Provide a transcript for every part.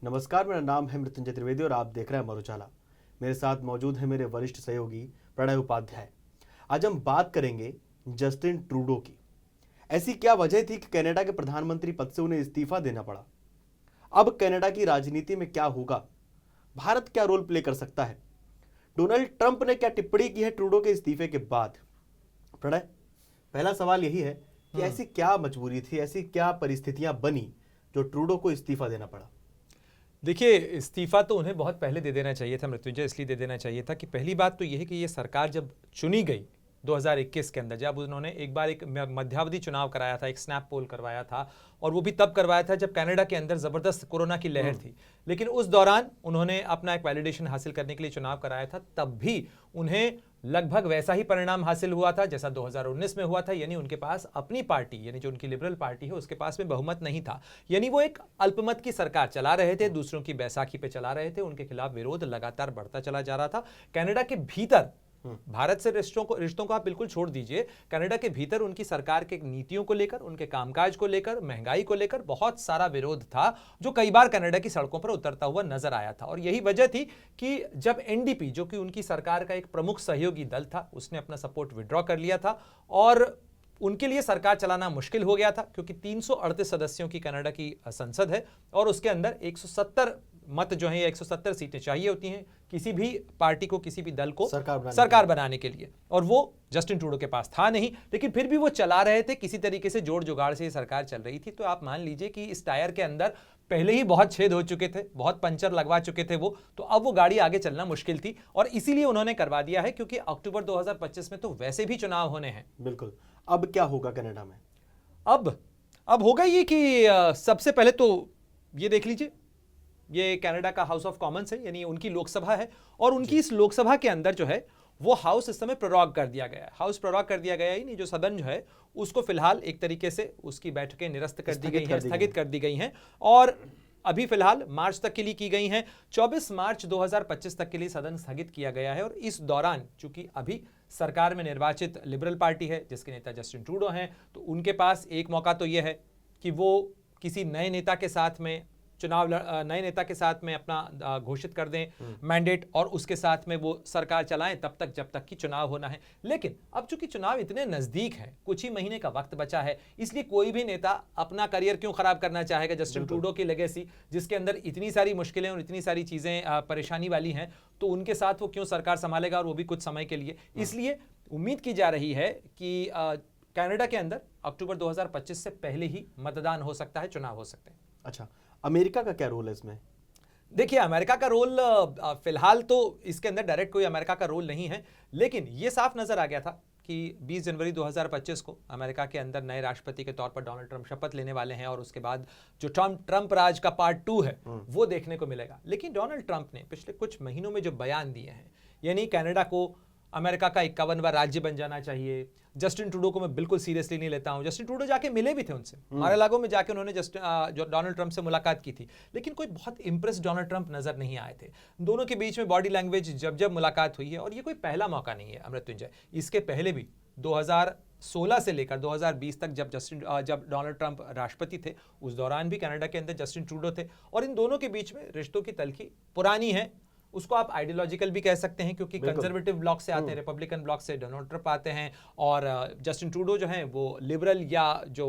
नमस्कार, मेरा नाम है मृत्युंजय त्रिवेदी और आप देख रहे हैं अमर उजाला। मेरे साथ मौजूद है मेरे वरिष्ठ सहयोगी प्रणय उपाध्याय। आज हम बात करेंगे जस्टिन ट्रूडो की। ऐसी क्या वजह थी कि कनाडा के प्रधानमंत्री पद से उन्हें इस्तीफा देना पड़ा? अब कनाडा की राजनीति में क्या होगा? भारत क्या रोल प्ले कर सकता है? डोनाल्ड ट्रंप ने क्या टिप्पणी की है ट्रूडो के इस्तीफे के बाद? प्रणय, पहला सवाल यही है कि ऐसी क्या मजबूरी थी, ऐसी क्या परिस्थितियां बनी जो ट्रूडो को इस्तीफा देना पड़ा? देखिए, इस्तीफा तो उन्हें बहुत पहले दे देना चाहिए था मृत्युंजय, इसलिए दे देना चाहिए था कि पहली बात तो यह है कि ये सरकार जब चुनी गई 2021 के अंदर, जब उन्होंने एक बार एक मध्यावधि चुनाव कराया था, एक स्नैप पोल करवाया था, और वो भी तब करवाया था जब कनाडा के अंदर ज़बरदस्त कोरोना की लहर थी। लेकिन उस दौरान उन्होंने अपना एक वैलिडेशन हासिल करने के लिए चुनाव कराया था, तब भी उन्हें लगभग वैसा ही परिणाम हासिल हुआ था जैसा 2019 में हुआ था। यानी उनके पास अपनी पार्टी, यानी जो उनकी लिबरल पार्टी है, उसके पास में बहुमत नहीं था। यानी वो एक अल्पमत की सरकार चला रहे थे, दूसरों की बैसाखी पे चला रहे थे, उनके खिलाफ विरोध लगातार बढ़ता चला जा रहा था। कनाडा के भीतर भारत से रिश्तों को आप बिल्कुल छोड़ दीजिए, कनाडा के भीतर उनकी सरकार के नीतियों को लेकर, उनके कामकाज को लेकर, महंगाई को लेकर बहुत सारा विरोध था, जो कई बार कनाडा की सड़कों पर उतरता हुआ नजर आया था। और यही वजह थी कि जब एनडीपी, जो कि उनकी सरकार का एक प्रमुख सहयोगी दल था, उसने अपना सपोर्ट विड्रॉ कर लिया था और उनके लिए सरकार चलाना मुश्किल हो गया था, क्योंकि 338 सदस्यों की कनाडा की संसद है और उसके अंदर 170 मत जो है, 170 सीटें चाहिए होती हैं किसी भी पार्टी को, किसी भी दल को सरकार बनाने के लिए, और वो जस्टिन ट्रूडो के पास था नहीं। लेकिन फिर भी वो चला रहे थे, किसी तरीके से जोड़ जुगाड़ से ये सरकार चल रही थी। तो आप मान लीजिए कि इस टायर के अंदर पहले ही बहुत छेद हो चुके थे, बहुत पंचर लगवा चुके थे वो, तो अब वो गाड़ी आगे चलना मुश्किल थी और इसीलिए उन्होंने करवा दिया है, क्योंकि अक्टूबर 2025 में तो वैसे भी चुनाव होने हैं। बिल्कुल। अब क्या होगा कनाडा में? अब होगा ये कि सबसे पहले तो ये देख लीजिए, ये कनाडा का हाउस ऑफ कॉमन्स है, यानी उनकी लोकसभा है, और उनकी इस लोकसभा के अंदर जो है वो हाउस इस समय प्रोरॉग कर दिया गया है। हाउस प्रोरॉग कर दिया गया है, नहीं, जो सदन जो है उसको फिलहाल एक तरीके से उसकी बैठकें निरस्त कर दी गई हैं, स्थगित कर दी गई हैं, और अभी फिलहाल मार्च तक के लिए की गई हैं। 24 मार्च 2025 तक के लिए सदन स्थगित किया गया है। और इस दौरान चूंकि अभी सरकार में निर्वाचित लिबरल पार्टी है, जिसके नेता जस्टिन ट्रूडो हैं, तो उनके पास एक मौका तो यह है कि वो किसी नए नेता के साथ में नए नेता के साथ में अपना घोषित कर दें मैंडेट, और उसके साथ में वो सरकार चलाएं तब तक जब तक कि चुनाव होना है। लेकिन अब चूंकि चुनाव इतने नजदीक है, कुछ ही महीने का वक्त बचा है, इसलिए कोई भी नेता अपना करियर क्यों खराब करना चाहेगा? जस्टिन ट्रूडो की लेगेसी, जिसके अंदर इतनी सारी मुश्किलें और इतनी सारी चीजें परेशानी वाली हैं, तो उनके साथ वो क्यों सरकार संभालेगा, और वो भी कुछ समय के लिए। इसलिए उम्मीद की जा रही है कि कनाडा के अंदर अक्टूबर 2025 से पहले ही मतदान हो सकता है, चुनाव हो सकते हैं। अच्छा, अमेरिका का क्या रोल है इसमें? देखिए, अमेरिका का रोल फिलहाल तो इसके अंदर डायरेक्ट कोई अमेरिका का रोल नहीं है, लेकिन यह साफ नजर आ गया था कि 20 जनवरी 2025 को अमेरिका के अंदर नए राष्ट्रपति के तौर पर डोनाल्ड ट्रंप शपथ लेने वाले हैं, और उसके बाद जो ट्रंप राज का पार्ट 2 है वो देखने को मिलेगा। लेकिन डोनाल्ड ट्रंप ने पिछले कुछ महीनों में जो बयान दिए हैं, यानी कनाडा को अमेरिका का 51वां राज्य बन जाना चाहिए, जस्टिन ट्रूडो को मैं बिल्कुल सीरियसली नहीं लेता हूं। जस्टिन ट्रूडो जाके मिले भी थे उनसे, मार-आ-लागो में जाके उन्होंने जो डोनाल्ड ट्रंप से मुलाकात की थी, लेकिन कोई बहुत इंप्रेस डोनाल्ड ट्रंप नजर नहीं आए थे। दोनों के बीच में बॉडी लैंग्वेज जब मुलाकात हुई है, और ये कोई पहला मौका नहीं है मृत्युंजय, इसके पहले भी 2016 से लेकर 2020 तक जब डोनाल्ड ट्रंप राष्ट्रपति थे, उस दौरान भी कनाडा के अंदर जस्टिन ट्रूडो थे, और इन दोनों के बीच में रिश्तों की तलखी पुरानी है। उसको आप आइडियोलॉजिकल भी कह सकते हैं, क्योंकि कंजर्वेटिव ब्लॉक से आते हैं, रिपब्लिकन ब्लॉक से डोनाल्ड ट्रंप आते हैं, और जस्टिन ट्रूडो जो हैं वो लिबरल या जो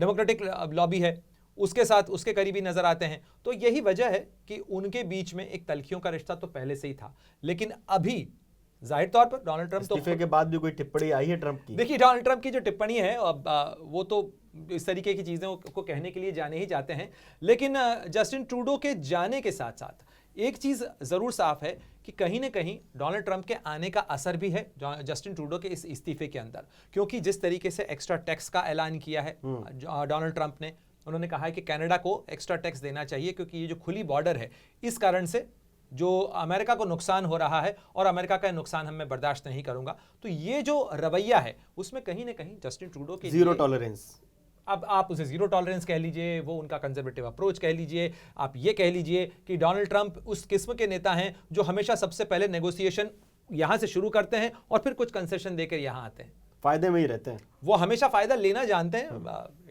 डेमोक्रेटिक लॉबी है उसके साथ उसके करीबी नजर आते हैं। तो यही वजह है कि उनके बीच में एक तलखियों का रिश्ता तो पहले से ही था। लेकिन अभी जाहिर तौर पर डोनाल्ड ट्रंप इस्तीफे के बाद भी कोई टिप्पणी आई है ट्रंप की? देखिए, डोनाल्ड ट्रंप की जो टिप्पणी है, वो तो इस तरीके की चीज़ों को कहने के लिए जाने ही जाते हैं, लेकिन जस्टिन ट्रूडो के जाने के साथ साथ एक चीज़ ज़रूर साफ है कि कहीं ना कहीं डोनाल्ड ट्रंप के आने का असर भी है जस्टिन ट्रूडो के इस इस्तीफे के अंदर, क्योंकि जिस तरीके से एक्स्ट्रा टैक्स का ऐलान किया है डोनाल्ड ट्रंप ने, उन्होंने कहा है कि कनाडा को एक्स्ट्रा टैक्स देना चाहिए, क्योंकि ये जो खुली बॉर्डर है, इस कारण से जो अमेरिका को नुकसान हो रहा है, और अमेरिका का नुकसान हम मैं बर्दाश्त नहीं करूंगा। तो ये जो रवैया है, उसमें कहीं ना कहीं जस्टिन ट्रूडो के जीरो टॉलरेंस, अब आप उसे जीरो टॉलरेंस कह लीजिए, वो उनका कंजर्वेटिव अप्रोच कह लीजिए, आप ये कह लीजिए कि डोनाल्ड ट्रंप उस किस्म के नेता हैं जो हमेशा सबसे पहले नेगोशिएशन यहां से शुरू करते हैं और फिर कुछ कंसेशन देकर यहां आते हैं, फायदे में ही रहते हैं। वो हमेशा फायदा लेना जानते हैं,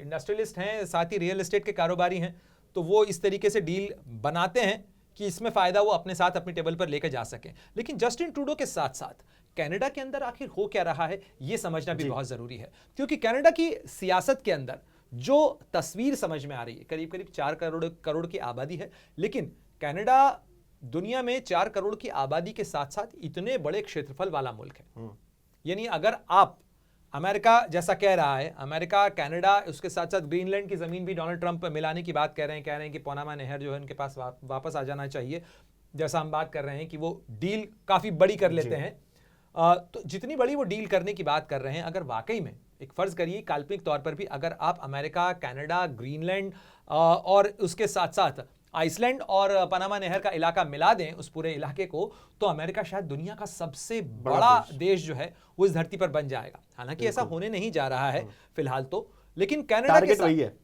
इंडस्ट्रियलिस्ट हैं, साथ ही रियल एस्टेट के कारोबारी हैं। तो वो इस तरीके से डील बनाते हैं कि इसमें फायदा वो अपने साथ अपनी टेबल पर लेकर जा सकें। लेकिन जस्टिन ट्रूडो के साथ साथ कनाडा के अंदर आखिर हो क्या रहा है ये समझना भी बहुत जरूरी है, क्योंकि कनाडा की सियासत के अंदर जो तस्वीर समझ में आ रही है, करीब करीब 4 करोड़ की आबादी है, लेकिन कनाडा दुनिया में 4 करोड़ की आबादी के साथ साथ इतने बड़े क्षेत्रफल वाला मुल्क है। यानी अगर आप अमेरिका जैसा कह रहा है, अमेरिका, कनाडा, उसके साथ साथ ग्रीनलैंड की जमीन भी डोनाल्ड ट्रंप मिलाने की बात कह रहे हैं कि पनामा नहर जो है उनके पास वापस आ जाना चाहिए, जैसा हम बात कर रहे हैं कि वो डील काफी बड़ी कर लेते हैं। तो जितनी बड़ी वो डील करने की बात कर रहे हैं, अगर वाकई में एक फर्ज करिए काल्पनिक तौर पर भी, अगर आप अमेरिका, कनाडा, ग्रीनलैंड और उसके साथ साथ आइसलैंड और पनामा नहर का इलाका मिला दें, उस पूरे इलाके को, तो अमेरिका शायद दुनिया का सबसे बड़ा देश जो है वो इस धरती पर बन जाएगा। हालांकि ऐसा होने नहीं जा रहा है फिलहाल तो, लेकिन कनाडा के साथ वही है।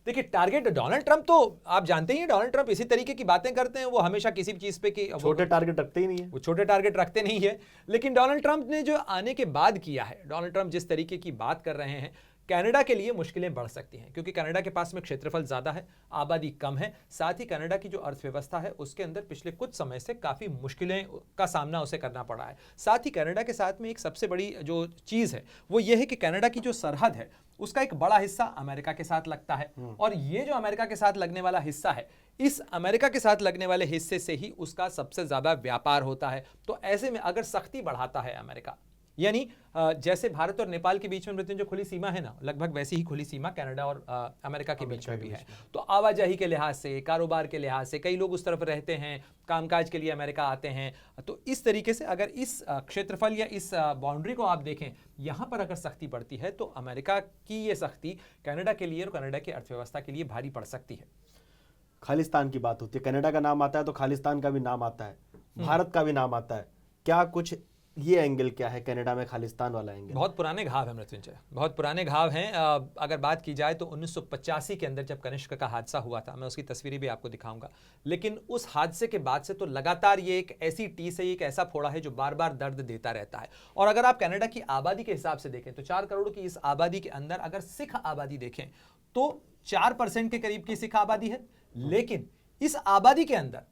देखिए टारगेट डोनाल्ड ट्रंप तो आप जानते ही हैं, डोनाल्ड ट्रंप इसी तरीके की बातें करते हैं, वो हमेशा किसी भी चीज पे कि छोटे टारगेट रखते ही नहीं है, वो छोटे टारगेट रखते नहीं है। लेकिन डोनाल्ड ट्रंप ने जो आने के बाद किया है, डोनाल्ड ट्रंप जिस तरीके की बात कर रहे हैं, कनाडा के लिए मुश्किलें बढ़ सकती हैं, क्योंकि कनाडा के पास में क्षेत्रफल ज्यादा है, आबादी कम है, साथ ही कनाडा की जो अर्थव्यवस्था है उसके अंदर पिछले कुछ समय से काफी मुश्किलें का सामना उसे करना पड़ा है। साथ ही कनाडा के साथ में एक सबसे बड़ी जो चीज है वो ये है कि कनाडा की जो सरहद है उसका एक बड़ा हिस्सा अमेरिका के साथ लगता है, और ये जो अमेरिका के साथ लगने वाला हिस्सा है, इस अमेरिका के साथ लगने वाले हिस्से से ही उसका सबसे ज्यादा व्यापार होता है। तो ऐसे में अगर सख्ती बढ़ाता है अमेरिका, यानी जैसे भारत और नेपाल के बीच में मृत्युंजय खुली सीमा है ना, लगभग वैसी ही खुली सीमा कनाडा और अमेरिका के बीच में भी है। तो आवाजाही के लिहाज से, कारोबार के लिहाज से, कई लोग उस तरफ रहते हैं, कामकाज के लिए अमेरिका आते हैं। तो इस तरीके से अगर इस क्षेत्रफल या इस बाउंड्री को आप देखें, यहाँ पर अगर सख्ती बढ़ती है तो अमेरिका की ये सख्ती कनाडा के लिए और कनाडा की अर्थव्यवस्था के लिए भारी पड़ सकती है। खालिस्तान की बात होती है, कनाडा का नाम आता है तो खालिस्तान का भी नाम आता है, भारत का भी नाम आता है। क्या कुछ ये एंगल क्या है कनाडा में खालिस्तान वाला एंगल? बहुत पुराने घाव है मृत्युंजय, बहुत पुराने घाव हैं। अगर बात की जाए तो 1985 के अंदर जब कनिष्क का हादसा हुआ था, मैं उसकी तस्वीरें भी आपको दिखाऊंगा, लेकिन उस हादसे के बाद से तो लगातार ये एक ऐसी टीस है, एक ऐसा फोड़ा है जो बार बार दर्द देता रहता है। और अगर आप कनाडा की आबादी के हिसाब से देखें तो 4 करोड़ की इस आबादी के अंदर अगर सिख आबादी देखें तो 4% के करीब की सिख आबादी है। लेकिन इस आबादी के अंदर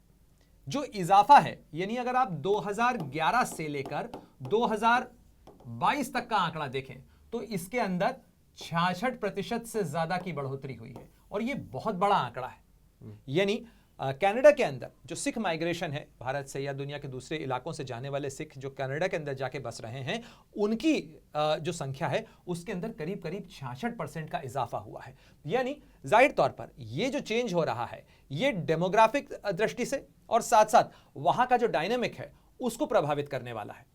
जो इजाफा है, यानी अगर आप 2011 से लेकर 2022 तक का आंकड़ा देखें तो इसके अंदर 66% से ज्यादा की बढ़ोतरी हुई है, और ये बहुत बड़ा आंकड़ा है। यानी कनाडा के अंदर जो सिख माइग्रेशन है, भारत से या दुनिया के दूसरे इलाकों से जाने वाले सिख जो कनाडा के अंदर जाके बस रहे हैं, उनकी जो संख्या है उसके अंदर करीब करीब 66% का इजाफा हुआ है। यानी जाहिर तौर पर ये जो चेंज हो रहा है ये डेमोग्राफिक दृष्टि से और साथ साथ वहां का जो डायनेमिक है उसको प्रभावित करने वाला है।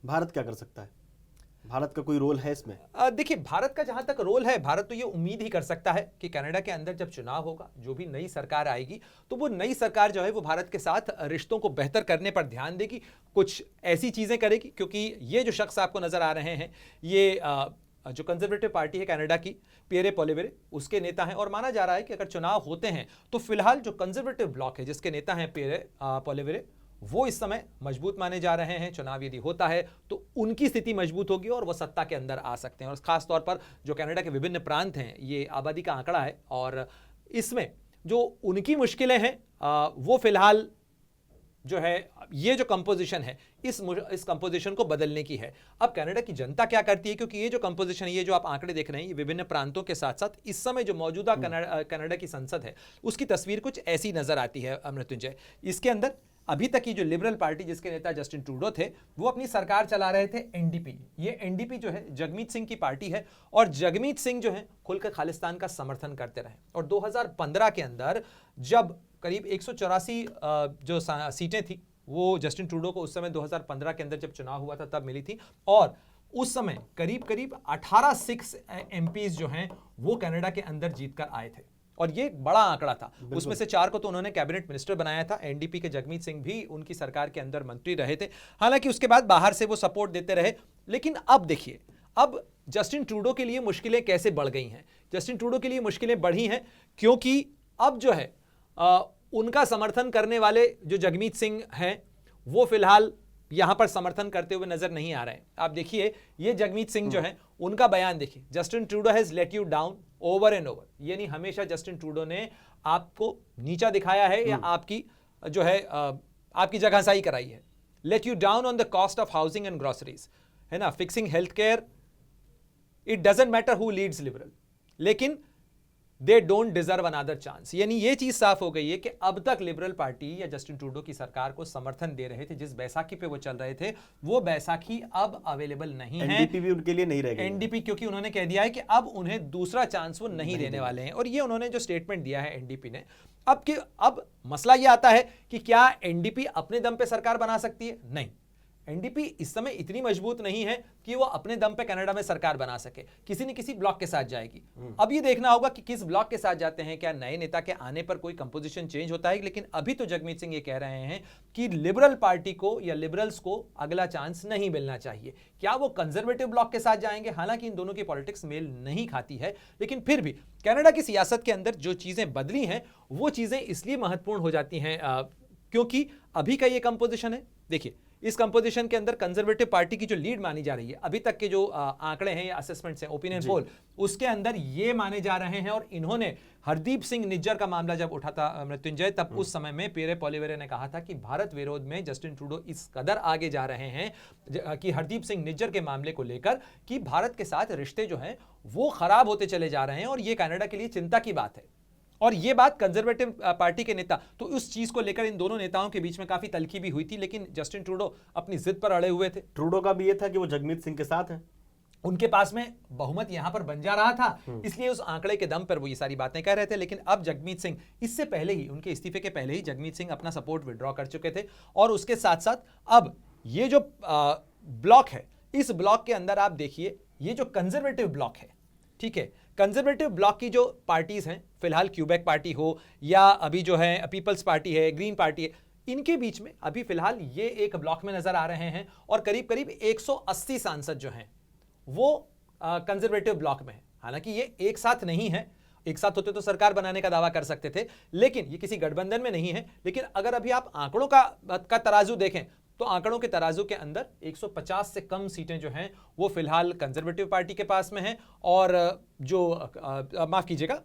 भारत क्या कर सकता है? भारत का कोई रोल है इसमें? देखिए भारत का जहां तक रोल है, भारत तो ये उम्मीद ही कर सकता है कि कनाडा के अंदर जब चुनाव होगा, जो भी नई सरकार आएगी, तो वो नई सरकार जो है वो भारत के साथ रिश्तों को बेहतर करने पर ध्यान देगी, कुछ ऐसी चीजें करेगी। क्योंकि ये जो शख्स आपको नजर आ रहे हैं, ये जो कंजर्वेटिव पार्टी है कनाडा की, पियरे पोलिवेरे, उसके नेता हैं, और माना जा रहा है कि अगर चुनाव होते हैं तो फिलहाल जो कंजर्वेटिव ब्लॉक है जिसके नेता हैं पियरे पोलिवेरे, वो इस समय मजबूत माने जा रहे हैं। चुनाव यदि होता है तो उनकी स्थिति मजबूत होगी और वो सत्ता के अंदर आ सकते हैं। और खास तौर पर जो कनाडा के विभिन्न प्रांत हैं, ये आबादी का आंकड़ा है, और इसमें जो उनकी मुश्किलें हैं वो फिलहाल जो है, ये जो कंपोजिशन है, इस कंपोजिशन को बदलने की है। अब कनाडा की जनता क्या करती है, क्योंकि ये जो कंपोजिशन, ये जो आप आंकड़े देख रहे हैं, ये विभिन्न प्रांतों के साथ साथ इस समय जो मौजूदा कनाडा की संसद है उसकी तस्वीर कुछ ऐसी नजर आती है मृत्युंजय। इसके अंदर अभी तक की जो लिबरल पार्टी जिसके नेता जस्टिन ट्रूडो थे, वो अपनी सरकार चला रहे थे एनडीपी। ये एनडीपी जो है जगमीत सिंह की पार्टी है, और जगमीत सिंह जो है खुलकर खालिस्तान का समर्थन करते रहे। और 2015 के अंदर जब करीब 184 जो सीटें थी वो जस्टिन ट्रूडो को उस समय 2015 के अंदर जब चुनाव हुआ था तब मिली थी, और उस समय करीब करीब 18 सिक्स एमपीज जो हैं वो कनाडा के अंदर जीतकर आए थे, और ये एक बड़ा आंकड़ा था। उसमें से 4 को तो उन्होंने कैबिनेट मिनिस्टर बनाया था। एनडीपी के जगमीत सिंह भी उनकी सरकार के अंदर मंत्री रहे थे, हालांकि उसके बाद बाहर से वो सपोर्ट देते रहे। लेकिन अब देखिए, अब जस्टिन ट्रूडो के लिए मुश्किलें कैसे बढ़ गई हैं। जस्टिन ट्रूडो के लिए मुश्किलें बढ़ी हैं क्योंकि अब जो है उनका समर्थन करने वाले जो जगमीत सिंह हैं वो फिलहाल यहां पर समर्थन करते हुए नजर नहीं आ रहे हैं। आप देखिए ये जगमीत सिंह जो है उनका बयान देखिए, Justin Trudeau has late you down over and over, यानी हमेशा जस्टिन ट्रूडो ने आपको नीचा दिखाया है या आपकी जो है आपकी जगहसाई कराई है। Let you down on the cost of housing and groceries, है ना, fixing health care, it doesn't matter who leads Liberal, लेकिन they don't deserve another chance. यानी ये चीज साफ हो गई है कि अब तक लिबरल पार्टी या जस्टिन ट्रूडो की सरकार को समर्थन दे रहे थे, जिस बैसाखी पे वो चल रहे थे वो बैसाखी अब अवेलेबल नहीं है। एनडीपी भी उनके लिए नहीं रहेगी। एनडीपी क्योंकि उन्होंने कह दिया है कि अब उन्हें दूसरा चांस वो नहीं देने वाले हैं। और ये उन्होंने जो स्टेटमेंट दिया है एनडीपी ने, अब मसला ये आता है कि क्या एनडीपी अपने दम पे सरकार बना सकती है? नहीं, एनडीपी इस समय इतनी मजबूत नहीं है कि वो अपने दम पे कनाडा में सरकार बना सके, किसी न किसी ब्लॉक के साथ जाएगी। अब ये देखना होगा कि किस ब्लॉक के साथ जाते हैं, क्या नए नेता के आने पर कोई कंपोजिशन चेंज होता है। लेकिन अभी तो जगमीत सिंह ये कह रहे हैं कि लिबरल पार्टी को या लिबरल्स को अगला चांस नहीं मिलना चाहिए। क्या वो कंजर्वेटिव ब्लॉक के साथ जाएंगे? हालांकि इन दोनों की पॉलिटिक्स मेल नहीं खाती है, लेकिन फिर भी कनाडा की सियासत के अंदर जो चीजें बदली हैं वो चीजें इसलिए महत्वपूर्ण हो जाती हैं क्योंकि अभी का ये कंपोजिशन है। देखिए इस कंपोजिशन के अंदर कंजर्वेटिव पार्टी की जो लीड मानी जा रही है, अभी तक के जो आंकड़े हैं या असेसमेंट्स हैं, ओपिनियन पोल, उसके अंदर ये माने जा रहे हैं। और इन्होंने हरदीप सिंह निज्जर का मामला जब उठा था मृत्युंजय, तब उस समय में पियरे पॉलिवेरे ने कहा था कि भारत विरोध में जस्टिन ट्रूडो इस कदर आगे जा रहे हैं कि हरदीप सिंह निज्जर के मामले को लेकर कि भारत के साथ रिश्ते जो हैं वो खराब होते चले जा रहे हैं और ये कनाडा के लिए चिंता की बात है। और ये बात कंजर्वेटिव पार्टी के नेता, तो उस चीज को लेकर इन दोनों नेताओं के बीच में काफी तल्खी भी हुई थी, लेकिन जस्टिन ट्रूडो अपनी जिद पर अड़े हुए थे। ट्रूडो का भी ये था कि वो जगमीत सिंह के साथ हैं, उनके पास में बहुमत यहां पर बन जा रहा था, इसलिए उस आंकड़े के दम पर वो ये सारी बातें कह रहे थे। लेकिन अब जगमीत सिंह, इससे पहले ही उनके इस्तीफे के पहले ही जगमीत सिंह अपना सपोर्ट विड्रॉ कर चुके थे। और उसके साथ साथ अब ये जो ब्लॉक है, इस ब्लॉक के अंदर आप देखिए ये जो कंजर्वेटिव ब्लॉक है, ठीक है, कंजर्वेटिव ब्लॉक की जो पार्टीज हैं, फिलहाल क्यूबेक पार्टी हो या अभी जो है पीपल्स पार्टी है, ग्रीन पार्टी है, इनके बीच में अभी फिलहाल ये एक ब्लॉक में नजर आ रहे हैं। और करीब करीब 180 सांसद जो हैं वो कंजर्वेटिव ब्लॉक में है। हालांकि ये एक साथ नहीं है, एक साथ होते तो सरकार बनाने का दावा कर सकते थे, लेकिन ये किसी गठबंधन में नहीं है। लेकिन अगर अभी आप आंकड़ों का तराजू देखें तो आंकड़ों के तराजू के अंदर 150 से कम सीटें जो हैं वो फिलहाल कंजर्वेटिव पार्टी के पास में हैं और जो माफ कीजिएगा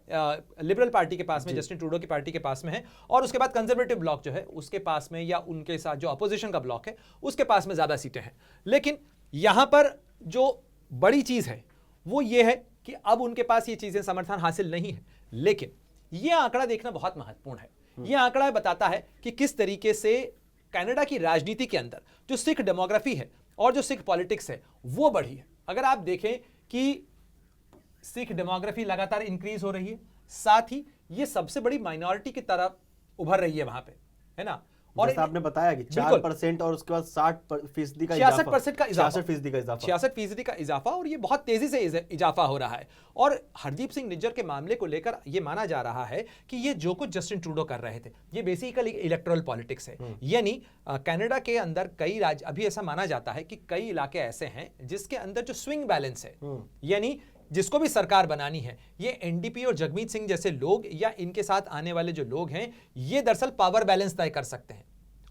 लिबरल पार्टी के पास में, जस्टिन ट्रूडो की पार्टी के पास में है। और उसके बाद कंजर्वेटिव ब्लॉक जो है उसके पास में या उनके साथ जो अपोजिशन का ब्लॉक है उसके पास में ज्यादा सीटें हैं। लेकिन यहां पर जो बड़ी चीज है वो ये है कि अब उनके पास ये चीजें समर्थन हासिल नहीं है। लेकिन यह आंकड़ा देखना बहुत महत्वपूर्ण है। यह आंकड़ा बताता है कि किस तरीके से कनाडा की राजनीति के अंदर जो सिख डेमोग्राफी है और जो सिख पॉलिटिक्स है वो बढ़ी है। अगर आप देखें कि सिख डेमोग्राफी लगातार इंक्रीज हो रही है, साथ ही ये सबसे बड़ी माइनॉरिटी की तरफ उभर रही है वहां पे, है ना। और जैसा आपने बताया कि 4% और उसके बाद 60% का 66% का इजाफा, 66% का इजाफा, 66% का इजाफा, और ये बहुत तेजी से इजाफा हो रहा है। और हरदीप सिंह निज्जर के मामले को लेकर ये माना जा रहा है कि ये जो कुछ जस्टिन ट्रूडो कर रहे थे ये बेसिकली इलेक्टोरल पॉलिटिक्स है। यानी कनाडा के अंदर कई राज्य, अभी ऐसा माना जाता है कि कई इलाके ऐसे हैं जिसके अंदर जो स्विंग बैलेंस है, यानी जिसको भी सरकार बनानी है, ये एनडीपी और जगमीत सिंह जैसे लोग या इनके साथ आने वाले जो लोग हैं ये दरअसल पावर बैलेंस तय कर सकते हैं।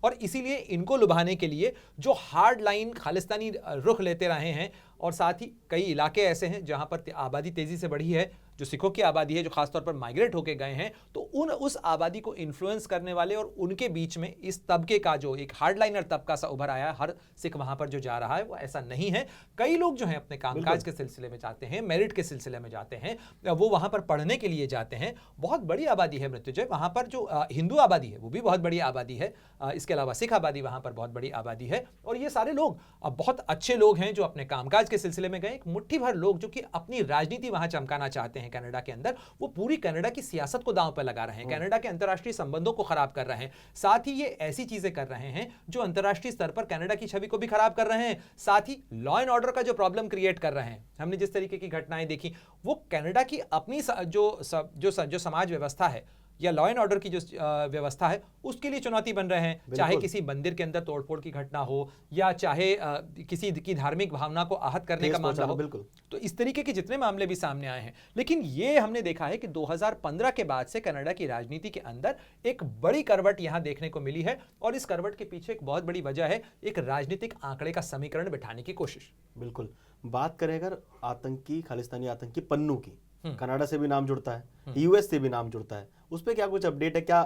और इसीलिए इनको लुभाने के लिए जो हार्ड लाइन खालिस्तानी रुख लेते रहे हैं, और साथ ही कई इलाके ऐसे हैं जहां पर आबादी तेजी से बढ़ी है, जो सिखों की आबादी है, जो खासतौर पर माइग्रेट होकर गए हैं, तो उस आबादी को इन्फ्लुएंस करने वाले और उनके बीच में इस तबके का जो एक हार्डलाइनर तबका सा उभर आया, हर सिख वहां पर जो जा रहा है वो ऐसा नहीं है। कई लोग जो हैं अपने कामकाज के सिलसिले में जाते हैं, मेरिट के सिलसिले में जाते हैं, वो वहां पर पढ़ने के लिए जाते हैं। बहुत बड़ी आबादी है मृत्युंजय, वहां पर जो हिंदू आबादी है वो भी बहुत बड़ी आबादी है, इसके अलावा सिख आबादी वहां पर बहुत बड़ी आबादी है। और ये सारे लोग बहुत अच्छे लोग हैं जो अपने कामकाज के सिलसिले में गए। एक मुट्ठी भर लोग जो कि अपनी राजनीति वहां चमकाना चाहते हैं कनाडा के अंदर, वो पूरी कनाडा की सियासत को दांव पर लगा रहे हैं, कनाडा के अंतर्राष्ट्रीय संबंधों को खराब कर रहे हैं। साथ ही ये ऐसी चीजें कर रहे हैं जो अंतर्राष्ट्रीय स्तर पर कनाडा की छवि को भी खराब कर रहे हैं। साथ ही लॉ एंड ऑर्डर का जो प्रॉब्लम क्रिएट कर रहे हैं, हमने जिस तरीके की घटनाएं देखी, वो कनाडा की अपनी जो समाज व्यवस्था है या लॉ एंड ऑर्डर की जो व्यवस्था है उसके लिए चुनौती बन रहे हैं। चाहे किसी मंदिर के अंदर तोड़फोड़ की घटना हो या चाहे किसी की धार्मिक भावना को आहत करने का मामला हो। बिल्कुल। तो इस तरीके के जितने मामले भी सामने आए हैं, लेकिन ये हमने देखा है कि 2015 के बाद से कनाडा की राजनीति के अंदर एक बड़ी करवट यहां देखने को मिली है और इस करवट के पीछे एक बहुत बड़ी वजह है एक राजनीतिक आंकड़े का समीकरण बिठाने की कोशिश। बिल्कुल। बात करें अगर आतंकी, खालिस्तानी आतंकी पन्नू की, कनाडा से भी नाम जुड़ता है, यूएस से भी नाम जुड़ता है, उस पर क्या कुछ अपडेट है? क्या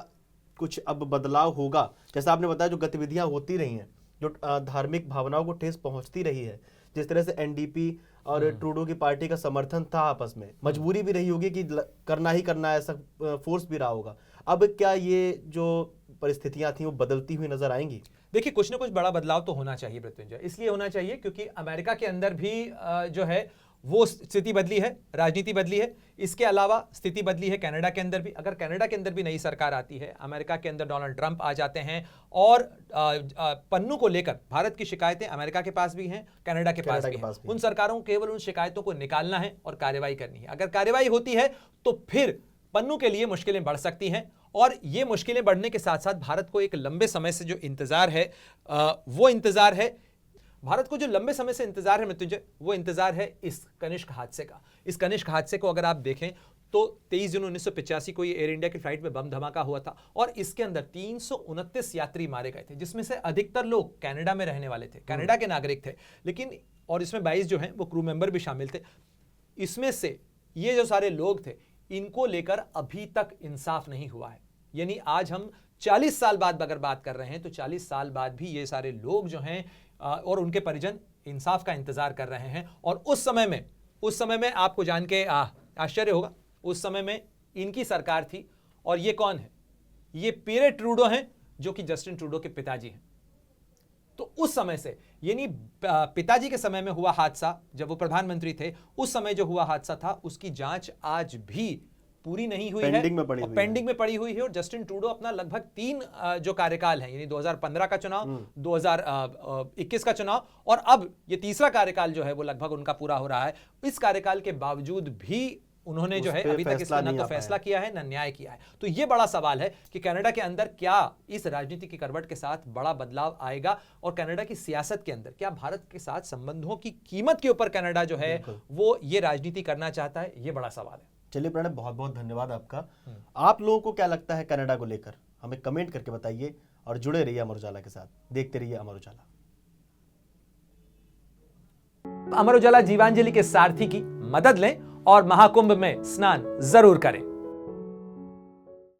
कुछ अब बदलाव होगा? जैसा आपने बताया, जो गतिविधियां होती रही हैं, जो धार्मिक भावनाओं को ठेस पहुंचती रही है, जिस तरह से एनडीपी और ट्रूडो की पार्टी का समर्थन था आपस में, मजबूरी भी रही होगी कि करना ही करना है, ऐसा फोर्स भी रहा होगा। अब क्या ये जो परिस्थितियां थी वो बदलती हुई नजर आएंगी? देखिए, कुछ ना कुछ बड़ा बदलाव तो होना चाहिए मृत्युंजय। इसलिए होना चाहिए क्योंकि अमेरिका के अंदर भी जो है वो स्थिति बदली है, राजनीति बदली है। इसके अलावा स्थिति बदली है कनाडा के अंदर भी। अगर कनाडा के अंदर भी नई सरकार आती है, अमेरिका के अंदर डोनाल्ड ट्रंप आ जाते हैं और पन्नू को लेकर भारत की शिकायतें अमेरिका के पास भी हैं, कनाडा के पास भी हैं। उन सरकारों को केवल उन शिकायतों को निकालना है और कार्रवाई करनी है। अगर कार्रवाई होती है तो फिर पन्नू के लिए मुश्किलें बढ़ सकती हैं और ये मुश्किलें बढ़ने के साथ साथ भारत को एक लंबे समय से जो इंतजार है वो इंतजार है, भारत को जो लंबे समय से इंतजार है मृत्युंजय, वो इंतजार है इस कनिष्क हादसे का। इस कनिष्क हादसे को अगर आप देखें तो 23 जून 1985 को ये एयर इंडिया की फ्लाइट में बम धमाका हुआ था और इसके अंदर 329 यात्री मारे गए थे, जिसमें से अधिकतर लोग कनाडा में रहने वाले थे, कनाडा के नागरिक थे। लेकिन और इसमें 22 जो हैं वो क्रू मेंबर भी शामिल थे। इसमें से ये जो सारे लोग थे, इनको लेकर अभी तक इंसाफ नहीं हुआ है। यानी आज हम 40 साल बाद अगर बात कर रहे हैं तो 40 साल बाद भी ये सारे लोग जो हैं और उनके परिजन इंसाफ का इंतजार कर रहे हैं। और उस समय में आपको जान के आश्चर्य होगा, उस समय में इनकी सरकार थी और ये कौन है? ये पीरे ट्रूडो हैं, जो कि जस्टिन ट्रूडो के पिताजी हैं। तो उस समय से, यानी पिताजी के समय में हुआ हादसा, जब वो प्रधानमंत्री थे, उस समय जो हुआ हादसा था उसकी जांच आज भी पूरी नहीं हुई है, पेंडिंग में पड़ी हुई है। और जस्टिन ट्रूडो अपना लगभग 3 जो कार्यकाल है, यानी 2015 का चुनाव, 2021 का चुनाव और अब ये तीसरा कार्यकाल जो है वो लगभग उनका पूरा हो रहा है। इस कार्यकाल के बावजूद भी उन्होंने जो है अभी तक इसका ना तो फैसला किया है ना न्याय किया है। तो ये बड़ा सवाल है कि कनाडा के अंदर क्या इस राजनीति की करवट के साथ बड़ा बदलाव आएगा और कनाडा की सियासत के अंदर क्या भारत के साथ संबंधों की कीमत के ऊपर कनाडा जो है वो ये राजनीति करना चाहता है, ये बड़ा सवाल है। चलिए प्रणय, बहुत बहुत धन्यवाद आपका। आप लोगों को क्या लगता है कनाडा को लेकर, हमें कमेंट करके बताइए और जुड़े रहिए अमर उजाला के साथ, देखते रहिए अमर उजाला। अमर उजाला जीवांजलि के सारथी की मदद लें और महाकुंभ में स्नान जरूर करें।